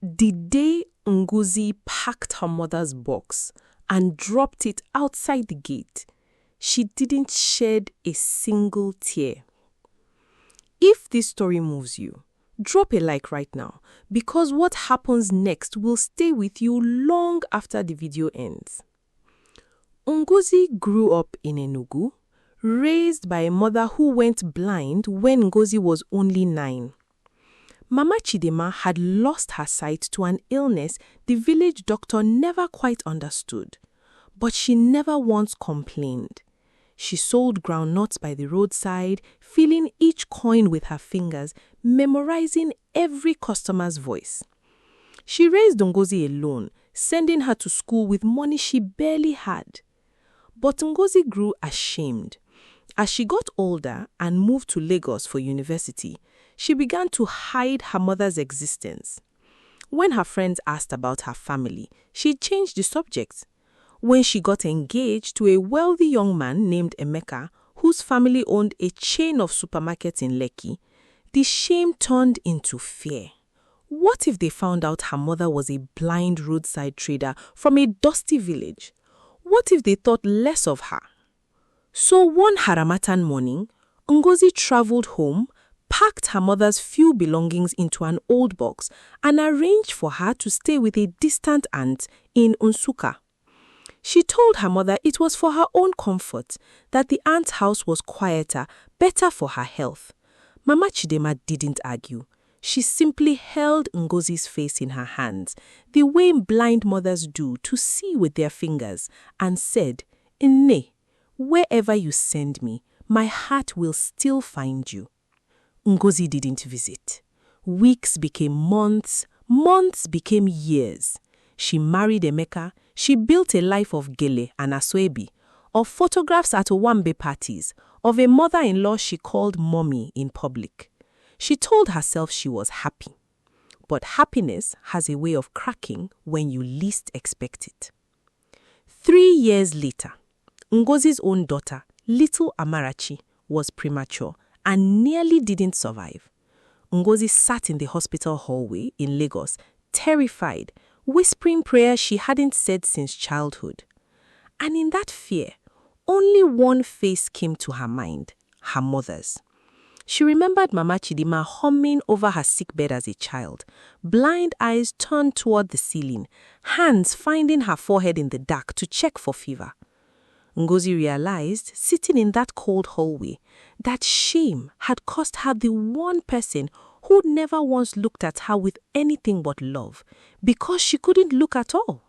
The day Ngozi packed her mother's box and dropped it outside the gate, she didn't shed a single tear. If this story moves you, drop a like right now, because what happens next will stay with you long after the video ends. Ngozi grew up in Enugu, raised by a mother who went blind when Ngozi was only 9. Mama Chidema had lost her sight to an illness the village doctor never quite understood, but she never once complained. She sold groundnuts by the roadside, feeling each coin with her fingers, memorizing every customer's voice. She raised Ngozi alone, sending her to school with money she barely had. But Ngozi grew ashamed. As she got older and moved to Lagos for university, she began to hide her mother's existence. When her friends asked about her family, she changed the subject. When she got engaged to a wealthy young man named Emeka, whose family owned a chain of supermarkets in Lekki, the shame turned into fear. What if they found out her mother was a blind roadside trader from a dusty village? What if they thought less of her? So one Haramatan morning, Ngozi traveled home, packed her mother's few belongings into an old box, and arranged for her to stay with a distant aunt in Nsukka. She told her mother it was for her own comfort, that the aunt's house was quieter, better for her health. Mama Chidema didn't argue. She simply held Ngozi's face in her hands, the way blind mothers do to see with their fingers, and said, "Nne, wherever you send me, my heart will still find you." Ngozi didn't visit. Weeks became months, months became years. She married Emeka. She built a life of gele and asoebi, of photographs at Owambe parties, of a mother-in-law she called mommy in public. She told herself she was happy. But happiness has a way of cracking when you least expect it. 3 years later, Ngozi's own daughter, little Amarachi, was premature and nearly didn't survive. Ngozi sat in the hospital hallway in Lagos, terrified, whispering prayers she hadn't said since childhood. And in that fear, only one face came to her mind, her mother's. She remembered Mama Chidema humming over her sickbed as a child, blind eyes turned toward the ceiling, hands finding her forehead in the dark to check for fever. Ngozi realized, sitting in that cold hallway, that shame had cost her the one person who never once looked at her with anything but love, because she couldn't look at all.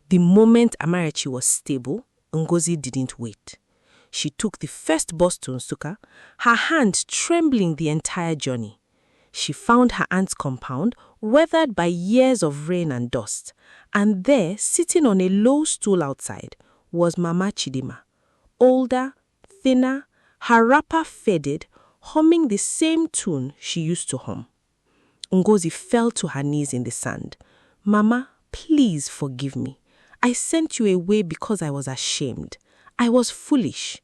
The moment Amarachi was stable, Ngozi didn't wait. She took the first bus to Nsukka, her hand trembling the entire journey. She found her aunt's compound, weathered by years of rain and dust, and there, sitting on a low stool outside, was Mama Chidema, older, thinner, her wrapper faded, humming the same tune she used to hum. Ngozi fell to her knees in the sand. "Mama, please forgive me. I sent you away because I was ashamed. I was foolish."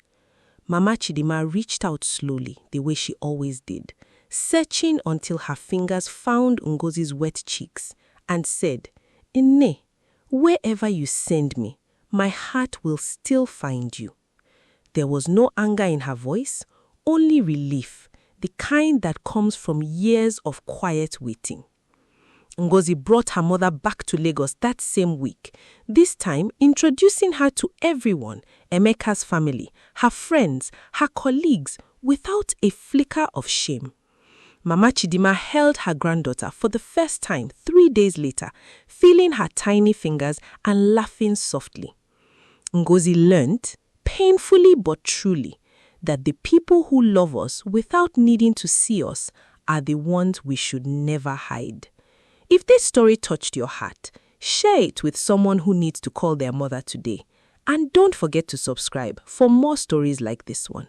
Mama Chidema reached out slowly, the way she always did, searching until her fingers found Ngozi's wet cheeks, and said, "Nne, wherever you send me, my heart will still find you." There was no anger in her voice, only relief, the kind that comes from years of quiet waiting. Ngozi brought her mother back to Lagos that same week, this time introducing her to everyone, Emeka's family, her friends, her colleagues, without a flicker of shame. Mama Chidema held her granddaughter for the first time 3 days later, feeling her tiny fingers and laughing softly. Ngozi learned, painfully but truly, that the people who love us without needing to see us are the ones we should never hide. If this story touched your heart, share it with someone who needs to call their mother today. And don't forget to subscribe for more stories like this one.